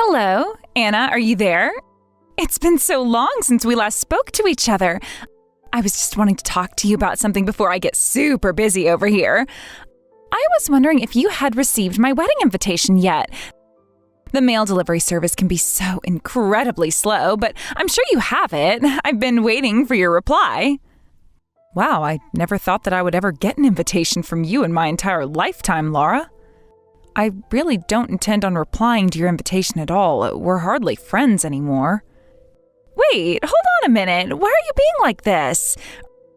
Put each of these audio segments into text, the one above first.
Hello, Anna, are you there? It's been so long since we last spoke to each other. I was just wanting to talk to you about something before I get super busy over here. I was wondering if you had received my wedding invitation yet. The mail delivery service can be so incredibly slow, but I'm sure you have it. I've been waiting for your reply. Wow, I never thought that I would ever get an invitation from you in my entire lifetime, Laura. I really don't intend on replying to your invitation at all. We're hardly friends anymore. Wait, hold on a minute. Why are you being like this?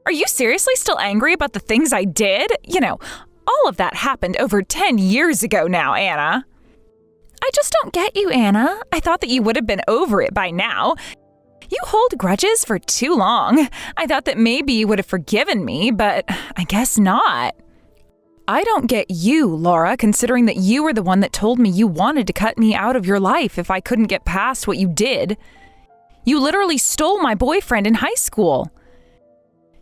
Are you seriously still angry about the things I did? You know, all of that happened over 10 years ago now, Anna. I just don't get you, Anna. I thought that you would have been over it by now. You hold grudges for too long. I thought that maybe you would have forgiven me, but I guess not. I don't get you, Laura, considering that you were the one that told me you wanted to cut me out of your life if I couldn't get past what you did. You literally stole my boyfriend in high school.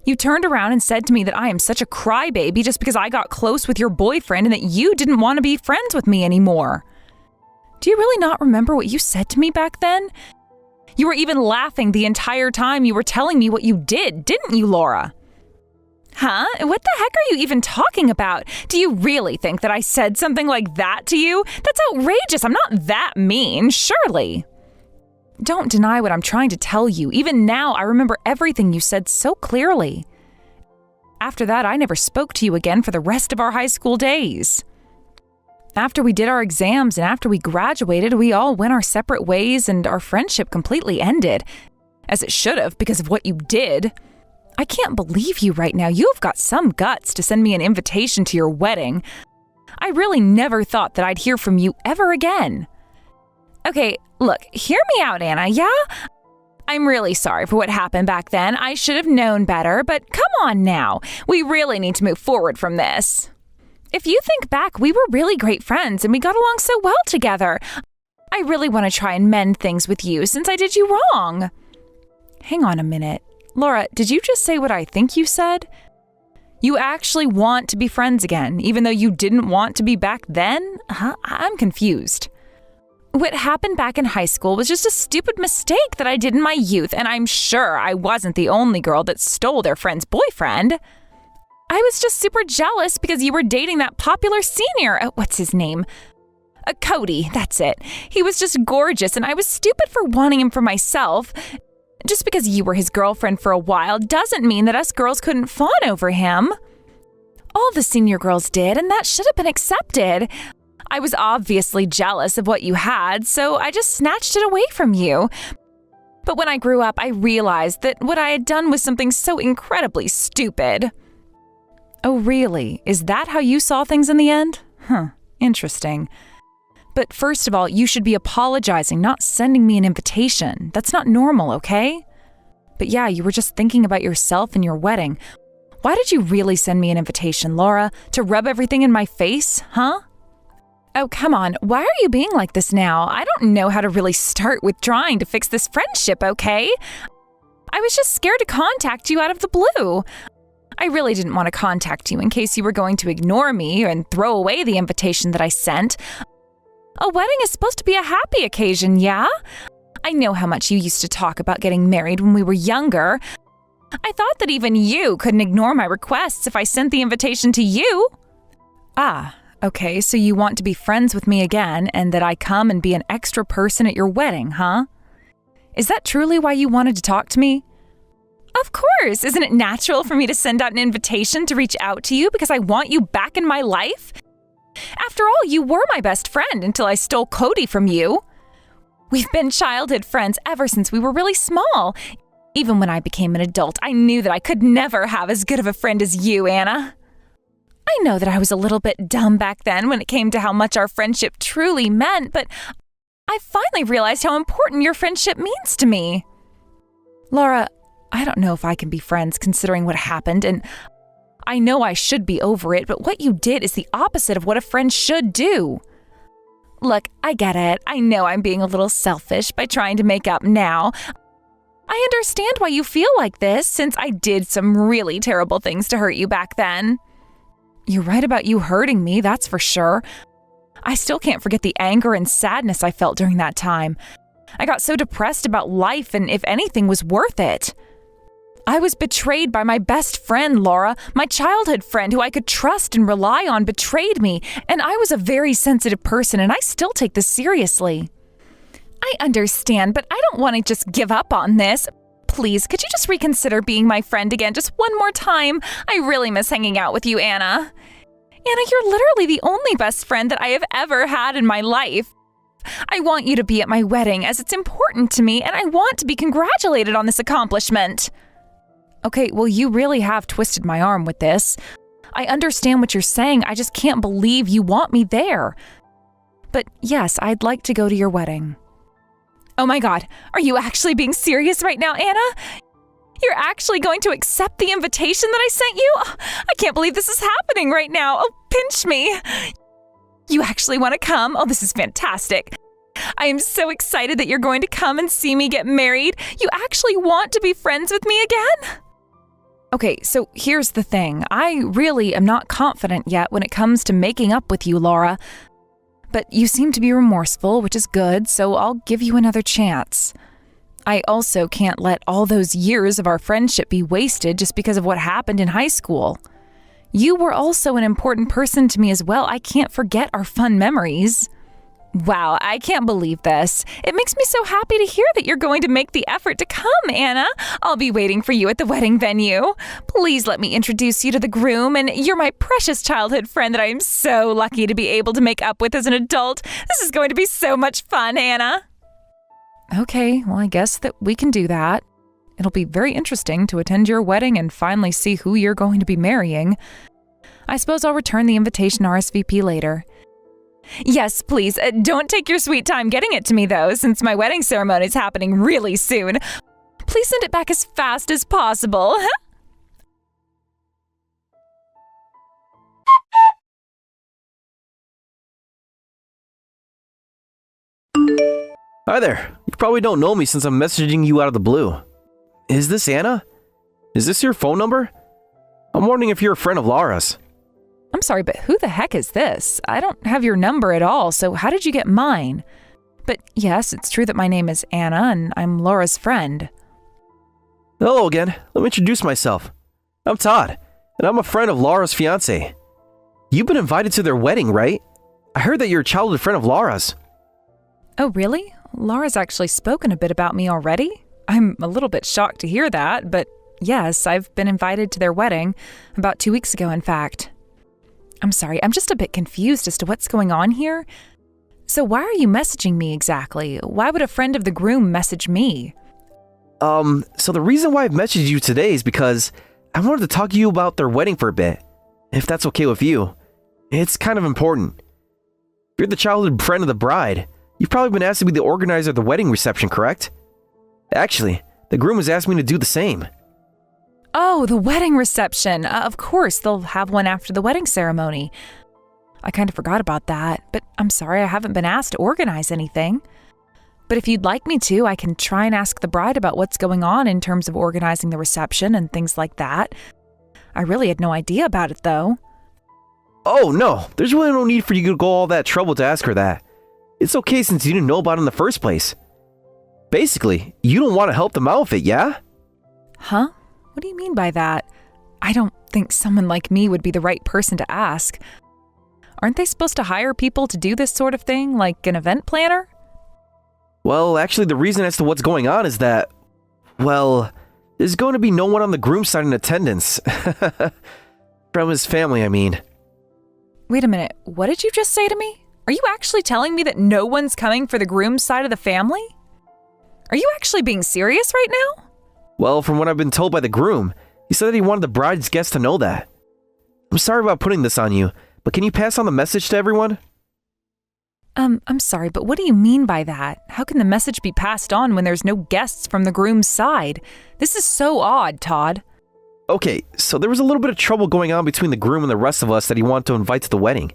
You turned around and said to me that I am such a crybaby just because I got close with your boyfriend and that you didn't want to be friends with me anymore. Do you really not remember what you said to me back then? You were even laughing the entire time you were telling me what you did, didn't you, Laura? Huh? What the heck are you even talking about? Do you really think that I said something like that to you? That's outrageous. I'm not that mean, surely. Don't deny what I'm trying to tell you. Even now, I remember everything you said so clearly. After that, I never spoke to you again for the rest of our high school days. After we did our exams and after we graduated, we all went our separate ways and our friendship completely ended. As it should have because of what you did. I can't believe you right now. You've got some guts to send me an invitation to your wedding. I really never thought that I'd hear from you ever again. Okay, look, hear me out, Anna, yeah? I'm really sorry for what happened back then. I should have known better, but come on now. We really need to move forward from this. If you think back, we were really great friends and we got along so well together. I really want to try and mend things with you since I did you wrong. Hang on a minute. Laura, did you just say what I think you said? You actually want to be friends again, even though you didn't want to be back then? I'm confused. What happened back in high school was just a stupid mistake that I did in my youth, and I'm sure I wasn't the only girl that stole their friend's boyfriend. I was just super jealous because you were dating that popular senior. What's his name? Cody, that's it. He was just gorgeous, and I was stupid for wanting him for myself. Just because you were his girlfriend for a while doesn't mean that us girls couldn't fawn over him. All the senior girls did, and that should have been accepted. I was obviously jealous of what you had, so I just snatched it away from you. But when I grew up, I realized that what I had done was something so incredibly stupid. Oh, really? Is that how you saw things in the end? Interesting. But first of all, you should be apologizing, not sending me an invitation. That's not normal, okay? But yeah, you were just thinking about yourself and your wedding. Why did you really send me an invitation, Laura? To rub everything in my face, huh? Oh, come on. Why are you being like this now? I don't know how to really start with trying to fix this friendship, okay? I was just scared to contact you out of the blue. I really didn't want to contact you in case you were going to ignore me and throw away the invitation that I sent. A wedding is supposed to be a happy occasion, yeah? I know how much you used to talk about getting married when we were younger. I thought that even you couldn't ignore my requests if I sent the invitation to you. Okay, so you want to be friends with me again and that I come and be an extra person at your wedding, huh? Is that truly why you wanted to talk to me? Of course! Isn't it natural for me to send out an invitation to reach out to you because I want you back in my life? After all, you were my best friend until I stole Cody from you. We've been childhood friends ever since we were really small. Even when I became an adult, I knew that I could never have as good of a friend as you, Anna. I know that I was a little bit dumb back then when it came to how much our friendship truly meant, but I finally realized how important your friendship means to me. Laura, I don't know if I can be friends considering what happened, and I know I should be over it, but what you did is the opposite of what a friend should do. Look, I get it. I know I'm being a little selfish by trying to make up now. I understand why you feel like this, since I did some really terrible things to hurt you back then. You're right about you hurting me, that's for sure. I still can't forget the anger and sadness I felt during that time. I got so depressed about life and if anything was worth it. I was betrayed by my best friend, Laura. My childhood friend who I could trust and rely on betrayed me, and I was a very sensitive person, and I still take this seriously. I understand, but I don't want to just give up on this. Please, could you just reconsider being my friend again just one more time? I really miss hanging out with you, Anna. Anna, you're literally the only best friend that I have ever had in my life. I want you to be at my wedding as it's important to me, and I want to be congratulated on this accomplishment. Okay, well, you really have twisted my arm with this. I understand what you're saying. I just can't believe you want me there. But yes, I'd like to go to your wedding. Oh my God, are you actually being serious right now, Anna? You're actually going to accept the invitation that I sent you? I can't believe this is happening right now. Oh, pinch me. You actually want to come? Oh, this is fantastic. I am so excited that you're going to come and see me get married. You actually want to be friends with me again? Okay, so here's the thing. I really am not confident yet when it comes to making up with you, Laura. But you seem to be remorseful, which is good, so I'll give you another chance. I also can't let all those years of our friendship be wasted just because of what happened in high school. You were also an important person to me as well. I can't forget our fun memories. Wow, I can't believe this. It makes me so happy to hear that you're going to make the effort to come, Anna. I'll be waiting for you at the wedding venue. Please let me introduce you to the groom, and you're my precious childhood friend that I am so lucky to be able to make up with as an adult. This is going to be so much fun, Anna. Okay, well, I guess that we can do that. It'll be very interesting to attend your wedding and finally see who you're going to be marrying. I suppose I'll return the invitation RSVP later. Yes, please. Don't take your sweet time getting it to me, though, since my wedding ceremony is happening really soon. Please send it back as fast as possible. Hi there. You probably don't know me since I'm messaging you out of the blue. Is this Anna? Is this your phone number? I'm wondering if you're a friend of Laura's. I'm sorry, but who the heck is this? I don't have your number at all, so how did you get mine? But yes, it's true that my name is Anna, and I'm Laura's friend. Hello again. Let me introduce myself. I'm Todd, and I'm a friend of Laura's fiancé. You've been invited to their wedding, right? I heard that you're a childhood friend of Laura's. Oh, really? Laura's actually spoken a bit about me already? I'm a little bit shocked to hear that, but yes, I've been invited to their wedding, about 2 weeks ago, in fact. I'm sorry, I'm just a bit confused as to what's going on here. So why are you messaging me exactly? Why would a friend of the groom message me? So the reason why I've messaged you today is because I wanted to talk to you about their wedding for a bit, if that's okay with you. It's kind of important. You're the childhood friend of the bride. You've probably been asked to be the organizer of the wedding reception, correct? Actually, the groom has asked me to do the same. Oh, the wedding reception. Of course, they'll have one after the wedding ceremony. I kind of forgot about that, but I'm sorry I haven't been asked to organize anything. But if you'd like me to, I can try and ask the bride about what's going on in terms of organizing the reception and things like that. I really had no idea about it, though. Oh, no. There's really no need for you to go all that trouble to ask her that. It's okay since you didn't know about it in the first place. Basically, you don't want to help them out with it, yeah? Huh? What do you mean by that? I don't think someone like me would be the right person to ask. Aren't they supposed to hire people to do this sort of thing, like an event planner? Well, actually, the reason as to what's going on is that, well, there's going to be no one on the groom's side in attendance. From his family, I mean. Wait a minute, what did you just say to me? Are you actually telling me that no one's coming for the groom's side of the family? Are you actually being serious right now? Well, from what I've been told by the groom, he said that he wanted the bride's guests to know that. I'm sorry about putting this on you, but can you pass on the message to everyone? I'm sorry, but what do you mean by that? How can the message be passed on when there's no guests from the groom's side? This is so odd, Todd. Okay, so there was a little bit of trouble going on between the groom and the rest of us that he wanted to invite to the wedding.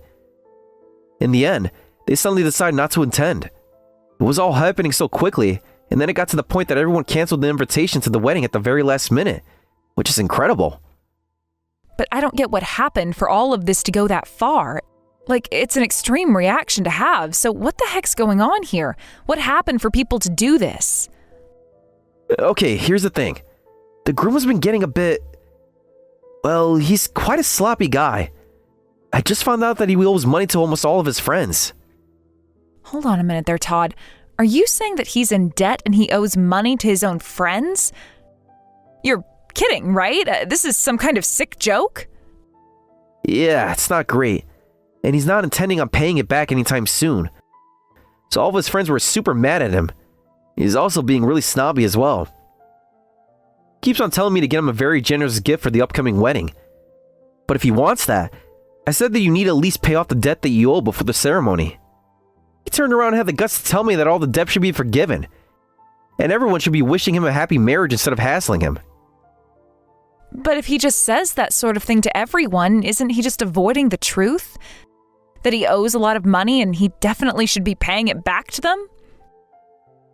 In the end, they suddenly decided not to attend. It was all happening so quickly, and then it got to the point that everyone canceled the invitation to the wedding at the very last minute, which is incredible. But I don't get what happened for all of this to go that far. Like, it's an extreme reaction to have, so what the heck's going on here? What happened for people to do this? Okay, here's the thing. The groom has been getting a bit... Well, he's quite a sloppy guy. I just found out that he owes money to almost all of his friends. Hold on a minute there, Todd. Are you saying that he's in debt and he owes money to his own friends? You're kidding, right? This is some kind of sick joke? Yeah, it's not great. And he's not intending on paying it back anytime soon. So all of his friends were super mad at him. He's also being really snobby as well. Keeps on telling me to get him a very generous gift for the upcoming wedding. But if he wants that, I said that you need to at least pay off the debt that you owe before the ceremony. He turned around and had the guts to tell me that all the debt should be forgiven, and everyone should be wishing him a happy marriage instead of hassling him. But if he just says that sort of thing to everyone, isn't he just avoiding the truth? That he owes a lot of money and he definitely should be paying it back to them?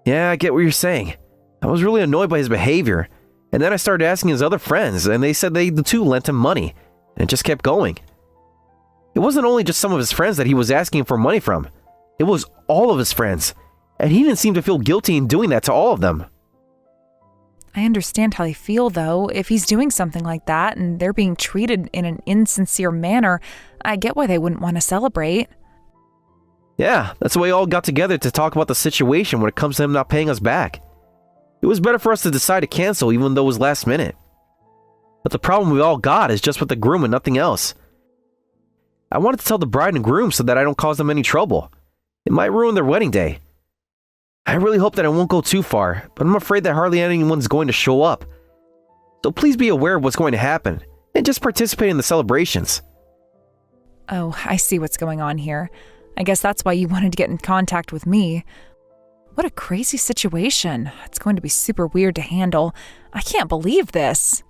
Yeah, I get what you're saying. I was really annoyed by his behavior, and then I started asking his other friends, and they said the two lent him money, and it just kept going. It wasn't only just some of his friends that he was asking for money from. It was all of his friends, and he didn't seem to feel guilty in doing that to all of them. I understand how they feel, though. If he's doing something like that and they're being treated in an insincere manner, I get why they wouldn't want to celebrate. Yeah, that's why we all got together to talk about the situation when it comes to him not paying us back. It was better for us to decide to cancel even though it was last minute. But the problem we all got is just with the groom and nothing else. I wanted to tell the bride and groom so that I don't cause them any trouble. It might ruin their wedding day. I really hope that it won't go too far, but I'm afraid that hardly anyone's going to show up. So please be aware of what's going to happen, and just participate in the celebrations. Oh, I see what's going on here. I guess that's why you wanted to get in contact with me. What a crazy situation. It's going to be super weird to handle. I can't believe this.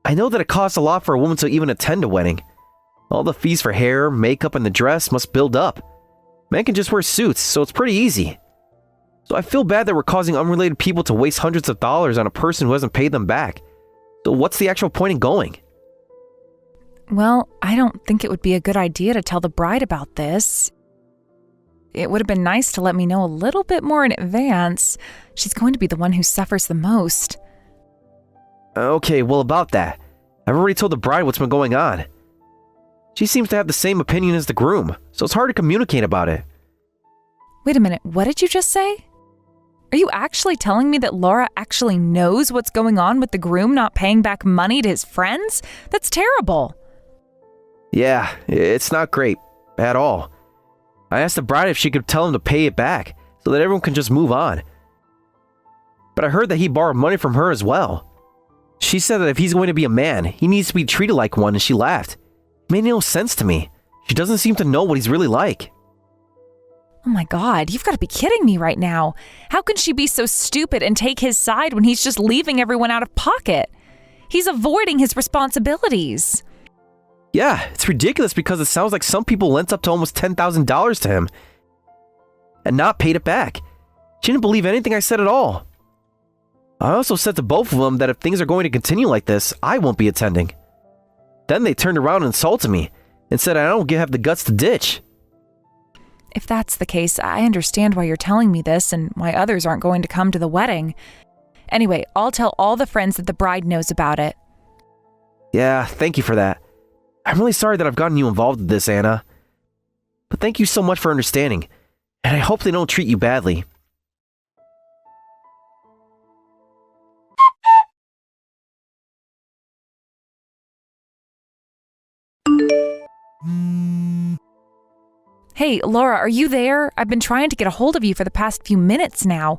I know that it costs a lot for a woman to even attend a wedding. All the fees for hair, makeup, and the dress must build up. Men can just wear suits, so it's pretty easy. So I feel bad that we're causing unrelated people to waste hundreds of dollars on a person who hasn't paid them back. So what's the actual point in going? Well, I don't think it would be a good idea to tell the bride about this. It would have been nice to let me know a little bit more in advance. She's going to be the one who suffers the most. Okay, well about that. I've already told the bride what's been going on. She seems to have the same opinion as the groom, so it's hard to communicate about it. Wait a minute, what did you just say? Are you actually telling me that Laura actually knows what's going on with the groom not paying back money to his friends? That's terrible. Yeah, it's not great. At all. I asked the bride if she could tell him to pay it back, so that everyone can just move on. But I heard that he borrowed money from her as well. She said that if he's going to be a man, he needs to be treated like one, and she laughed. It made no sense to me. She doesn't seem to know what he's really like. Oh my God, you've got to be kidding me right now. How can she be so stupid and take his side when he's just leaving everyone out of pocket? He's avoiding his responsibilities. Yeah, it's ridiculous because it sounds like some people lent up to almost $10,000 to him and not paid it back. She didn't believe anything I said at all. I also said to both of them that if things are going to continue like this, I won't be attending. Then they turned around and insulted me and said I don't have the guts to ditch. If that's the case, I understand why you're telling me this and why others aren't going to come to the wedding. Anyway, I'll tell all the friends that the bride knows about it. Yeah, thank you for that. I'm really sorry that I've gotten you involved in this, Anna. But thank you so much for understanding, and I hope they don't treat you badly. Hey, Laura, are you there? I've been trying to get a hold of you for the past few minutes now.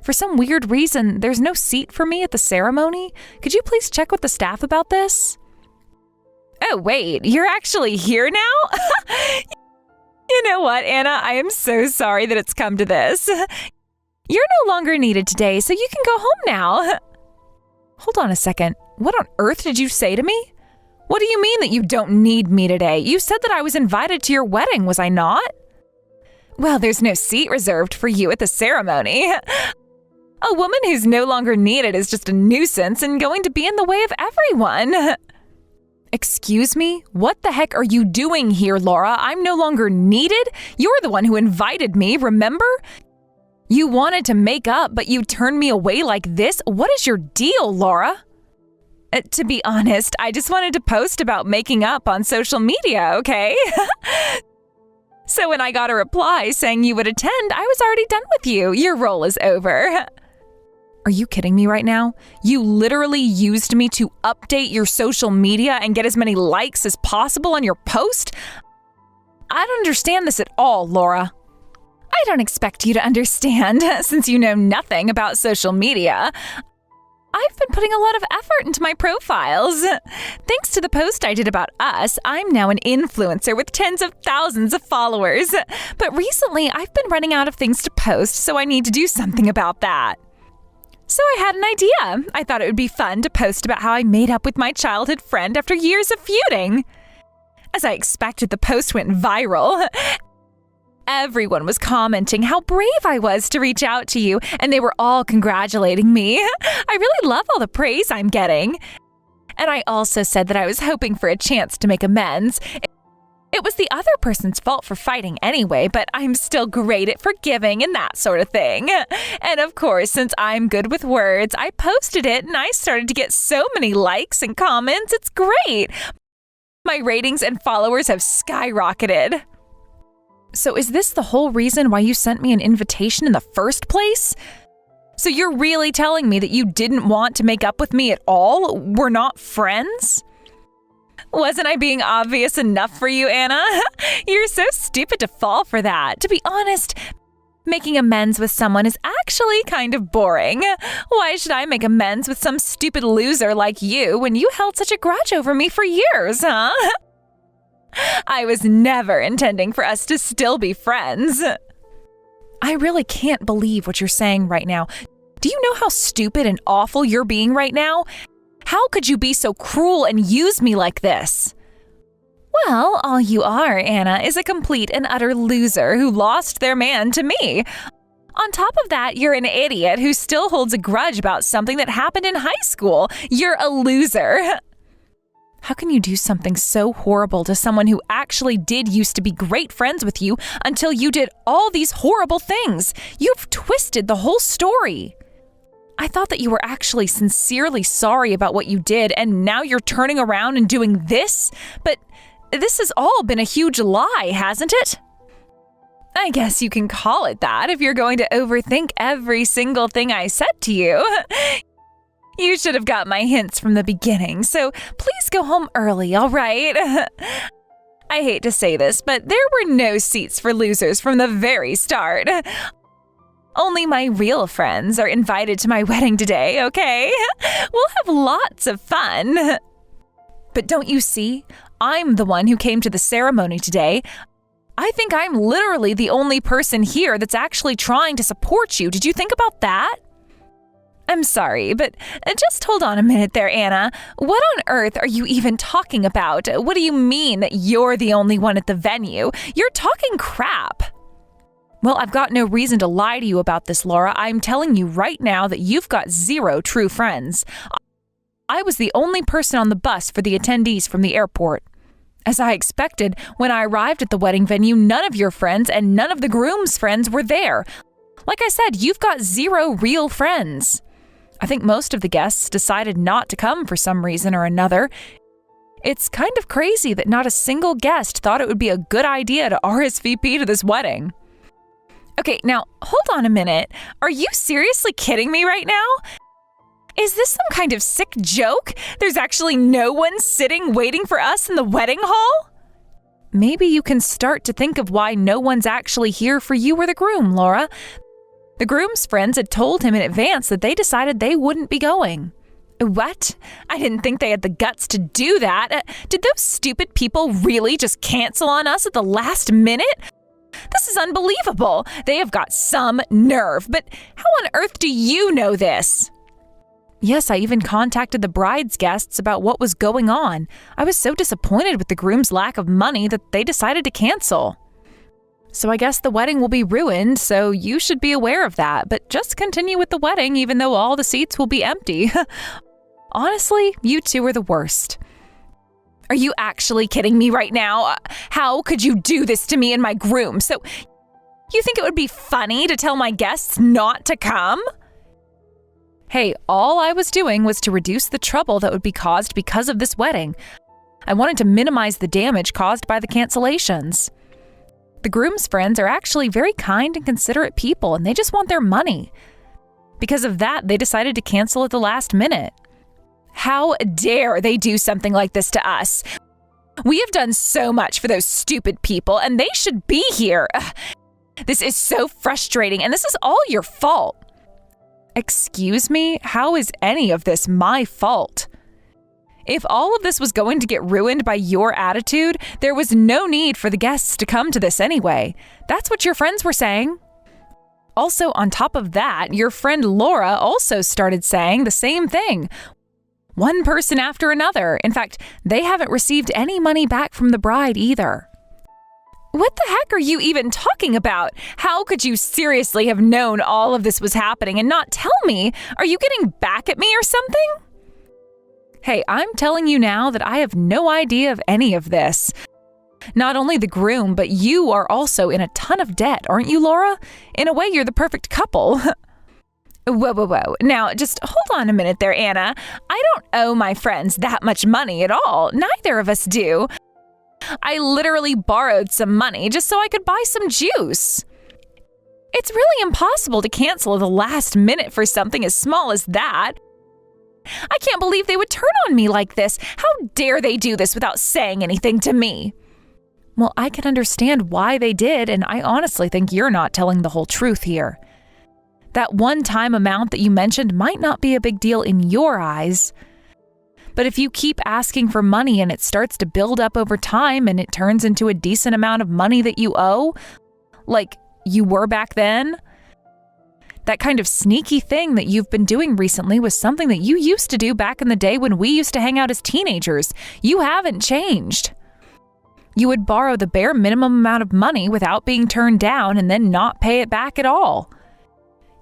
For some weird reason, there's no seat for me at the ceremony. Could you please check with the staff about this? Oh, wait, you're actually here now? You know what, Anna? I am so sorry that it's come to this. You're no longer needed today, so you can go home now. Hold on a second. What on earth did you say to me? What do you mean that you don't need me today? You said that I was invited to your wedding, was I not? Well, there's no seat reserved for you at the ceremony. A woman who's no longer needed is just a nuisance and going to be in the way of everyone. Excuse me? What the heck are you doing here, Laura? I'm no longer needed? You're the one who invited me, remember? You wanted to make up, but you turned me away like this? What is your deal, Laura? To be honest, I just wanted to post about making up on social media, okay? So when I got a reply saying you would attend, I was already done with you. Your role is over. Are you kidding me right now? You literally used me to update your social media and get as many likes as possible on your post? I don't understand this at all, Laura. I don't expect you to understand, since you know nothing about social media. I've been putting a lot of effort into my profiles. Thanks to the post I did about us, I'm now an influencer with tens of thousands of followers. But recently, I've been running out of things to post, so I need to do something about that. So I had an idea. I thought it would be fun to post about how I made up with my childhood friend after years of feuding. As I expected, the post went viral. Everyone was commenting how brave I was to reach out to you, and they were all congratulating me. I really love all the praise I'm getting. And I also said that I was hoping for a chance to make amends. It was the other person's fault for fighting anyway, but I'm still great at forgiving and that sort of thing. And of course, since I'm good with words, I posted it and I started to get so many likes and comments. It's great. My ratings and followers have skyrocketed. So is this the whole reason why you sent me an invitation in the first place? So you're really telling me that you didn't want to make up with me at all? We're not friends? Wasn't I being obvious enough for you, Anna? You're so stupid to fall for that. To be honest, making amends with someone is actually kind of boring. Why should I make amends with some stupid loser like you when you held such a grudge over me for years, huh? I was never intending for us to still be friends. I really can't believe what you're saying right now. Do you know how stupid and awful you're being right now? How could you be so cruel and use me like this? Well, all you are, Anna, is a complete and utter loser who lost their man to me. On top of that, you're an idiot who still holds a grudge about something that happened in high school. You're a loser. How can you do something so horrible to someone who actually did used to be great friends with you until you did all these horrible things? You've twisted the whole story. I thought that you were actually sincerely sorry about what you did, and now you're turning around and doing this? But this has all been a huge lie, hasn't it? I guess you can call it that if you're going to overthink every single thing I said to you. You should have got my hints from the beginning, so please go home early, all right? I hate to say this, but there were no seats for losers from the very start. Only my real friends are invited to my wedding today, okay? We'll have lots of fun. But don't you see? I'm the one who came to the ceremony today. I think I'm literally the only person here that's actually trying to support you. Did you think about that? I'm sorry, but just hold on a minute there, Anna. What on earth are you even talking about? What do you mean that you're the only one at the venue? You're talking crap. Well, I've got no reason to lie to you about this, Laura. I'm telling you right now that you've got zero true friends. I was the only person on the bus for the attendees from the airport. As I expected, when I arrived at the wedding venue, none of your friends and none of the groom's friends were there. Like I said, you've got zero real friends. I think most of the guests decided not to come for some reason or another. It's kind of crazy that not a single guest thought it would be a good idea to RSVP to this wedding. Okay, now, hold on a minute. Are you seriously kidding me right now? Is this some kind of sick joke? There's actually no one sitting waiting for us in the wedding hall? Maybe you can start to think of why no one's actually here for you or the groom, Laura. The groom's friends had told him in advance that they decided they wouldn't be going. What? I didn't think they had the guts to do that. Did those stupid people really just cancel on us at the last minute? This is unbelievable. They have got some nerve. But how on earth do you know this? Yes, I even contacted the bride's guests about what was going on. I was so disappointed with the groom's lack of money that they decided to cancel. So I guess the wedding will be ruined, so you should be aware of that. But just continue with the wedding even though all the seats will be empty. Honestly, you two are the worst. Are you actually kidding me right now? How could you do this to me and my groom? So, you think it would be funny to tell my guests not to come? Hey, all I was doing was to reduce the trouble that would be caused because of this wedding. I wanted to minimize the damage caused by the cancellations. The groom's friends are actually very kind and considerate people, and they just want their money. Because of that, they decided to cancel at the last minute. How dare they do something like this to us? We have done so much for those stupid people, and they should be here. Ugh, this is so frustrating, and this is all your fault. Excuse me? How is any of this my fault? If all of this was going to get ruined by your attitude, there was no need for the guests to come to this anyway. That's what your friends were saying. Also, on top of that, your friend Laura also started saying the same thing. One person after another. In fact, they haven't received any money back from the bride either. What the heck are you even talking about? How could you seriously have known all of this was happening and not tell me? Are you getting back at me or something? Hey, I'm telling you now that I have no idea of any of this. Not only the groom, but you are also in a ton of debt, aren't you, Laura? In a way, you're the perfect couple. Whoa. Now, just hold on a minute there, Anna. I don't owe my friends that much money at all. Neither of us do. I literally borrowed some money just so I could buy some juice. It's really impossible to cancel at the last minute for something as small as that. I can't believe they would turn on me like this. How dare they do this without saying anything to me? Well, I can understand why they did, and I honestly think you're not telling the whole truth here. That one-time amount that you mentioned might not be a big deal in your eyes. But if you keep asking for money and it starts to build up over time and it turns into a decent amount of money that you owe, like you were back then, that kind of sneaky thing that you've been doing recently was something that you used to do back in the day when we used to hang out as teenagers. You haven't changed. You would borrow the bare minimum amount of money without being turned down and then not pay it back at all.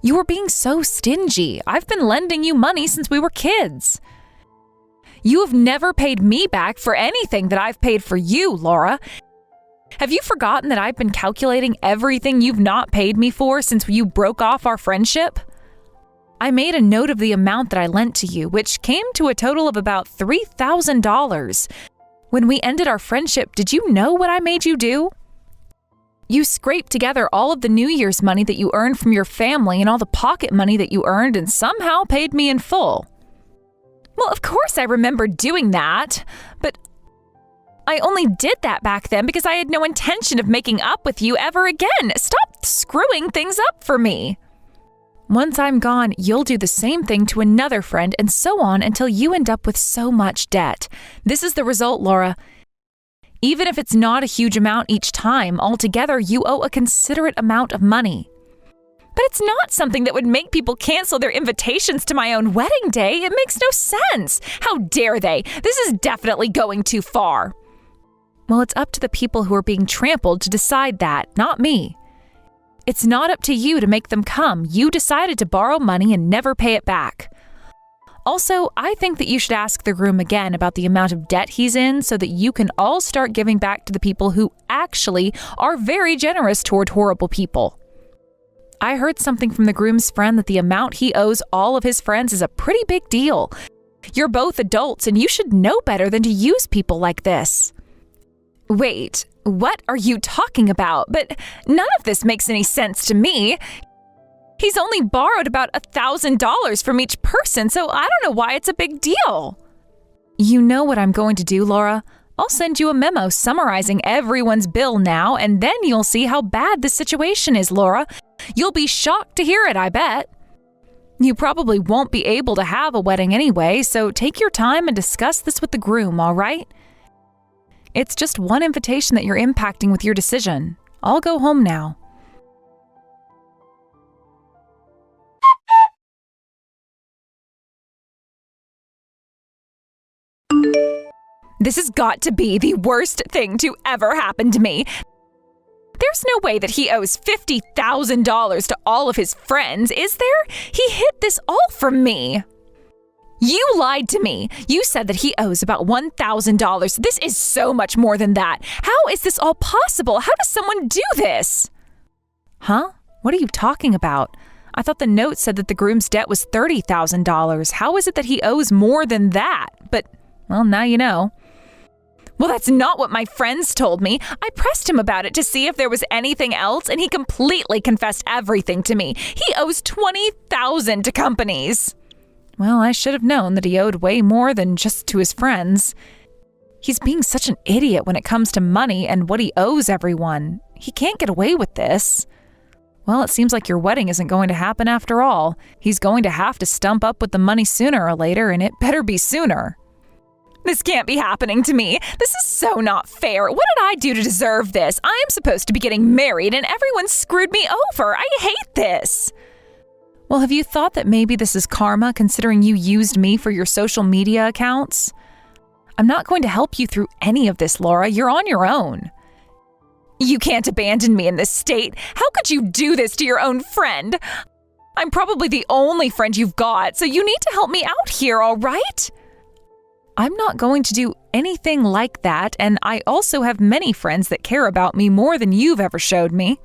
You were being so stingy. I've been lending you money since we were kids. You have never paid me back for anything that I've paid for you, Laura. Have you forgotten that I've been calculating everything you've not paid me for since you broke off our friendship? I made a note of the amount that I lent to you, which came to a total of about $3,000. When we ended our friendship, did you know what I made you do? You scraped together all of the New Year's money that you earned from your family and all the pocket money that you earned and somehow paid me in full. Well, of course I remember doing that, but I only did that back then because I had no intention of making up with you ever again. Stop screwing things up for me. Once I'm gone, you'll do the same thing to another friend and so on until you end up with so much debt. This is the result, Laura. Even if it's not a huge amount each time, altogether you owe a considerate amount of money. But it's not something that would make people cancel their invitations to my own wedding day. It makes no sense. How dare they? This is definitely going too far. Well, it's up to the people who are being trampled to decide that, not me. It's not up to you to make them come. You decided to borrow money and never pay it back. Also, I think that you should ask the groom again about the amount of debt he's in so that you can all start giving back to the people who actually are very generous toward horrible people. I heard something from the groom's friend that the amount he owes all of his friends is a pretty big deal. You're both adults and you should know better than to use people like this. Wait, what are you talking about? But none of this makes any sense to me. He's only borrowed about $1,000 from each person, so I don't know why it's a big deal. You know what I'm going to do, Laura? I'll send you a memo summarizing everyone's bill now, and then you'll see how bad the situation is, Laura. You'll be shocked to hear it, I bet. You probably won't be able to have a wedding anyway, so take your time and discuss this with the groom, all right? It's just one invitation that you're impacting with your decision. I'll go home now. This has got to be the worst thing to ever happen to me. There's no way that he owes $50,000 to all of his friends, is there? He hid this all from me. You lied to me. You said that he owes about $1,000. This is so much more than that. How is this all possible? How does someone do this? Huh? What are you talking about? I thought the note said that the groom's debt was $30,000. How is it that he owes more than that? But, well, now you know. Well, that's not what my friends told me. I pressed him about it to see if there was anything else, and he completely confessed everything to me. He owes $20,000 to companies. Well, I should have known that he owed way more than just to his friends. He's being such an idiot when it comes to money and what he owes everyone. He can't get away with this. Well, it seems like your wedding isn't going to happen after all. He's going to have to stump up with the money sooner or later, and it better be sooner. This can't be happening to me. This is so not fair. What did I do to deserve this? I am supposed to be getting married, and everyone screwed me over. I hate this. Well, have you thought that maybe this is karma, considering you used me for your social media accounts? I'm not going to help you through any of this, Laura. You're on your own. You can't abandon me in this state. How could you do this to your own friend? I'm probably the only friend you've got, so you need to help me out here, all right? I'm not going to do anything like that, and I also have many friends that care about me more than you've ever showed me.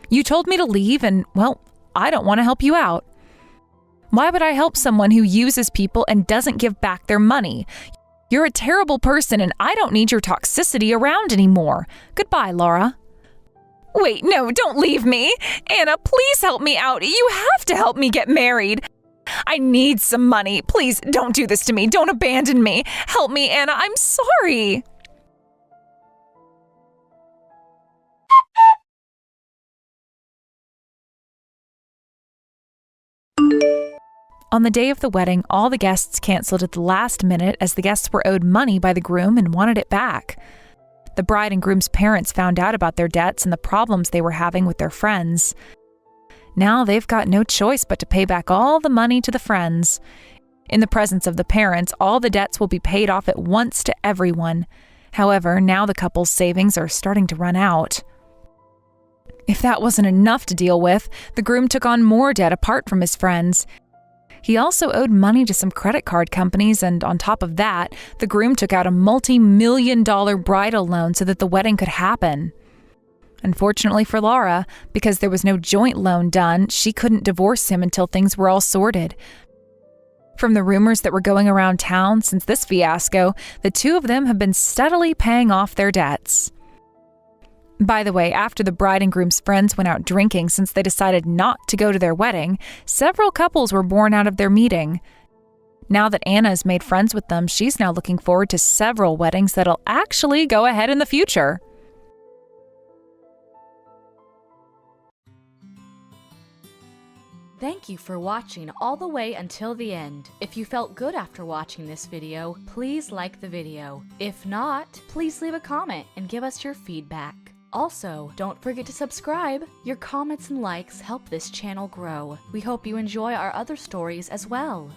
You told me to leave, and, well, I don't want to help you out. Why would I help someone who uses people and doesn't give back their money? You're a terrible person, and I don't need your toxicity around anymore. Goodbye, Laura. Wait, no, don't leave me. Anna, please help me out. You have to help me get married. I need some money. Please don't do this to me. Don't abandon me. Help me, Anna. I'm sorry. On the day of the wedding, all the guests canceled at the last minute as the guests were owed money by the groom and wanted it back. The bride and groom's parents found out about their debts and the problems they were having with their friends. Now they've got no choice but to pay back all the money to the friends. In the presence of the parents, all the debts will be paid off at once to everyone. However, now the couple's savings are starting to run out. If that wasn't enough to deal with, the groom took on more debt apart from his friends. He also owed money to some credit card companies, and on top of that, the groom took out a multi-million-dollar bridal loan so that the wedding could happen. Unfortunately for Laura, because there was no joint loan done, she couldn't divorce him until things were all sorted. From the rumors that were going around town since this fiasco, the two of them have been steadily paying off their debts. By the way, after the bride and groom's friends went out drinking since they decided not to go to their wedding, several couples were born out of their meeting. Now that Anna has made friends with them, she's now looking forward to several weddings that'll actually go ahead in the future. Thank you for watching all the way until the end. If you felt good after watching this video, please like the video. If not, please leave a comment and give us your feedback. Also, don't forget to subscribe. Your comments and likes help this channel grow. We hope you enjoy our other stories as well.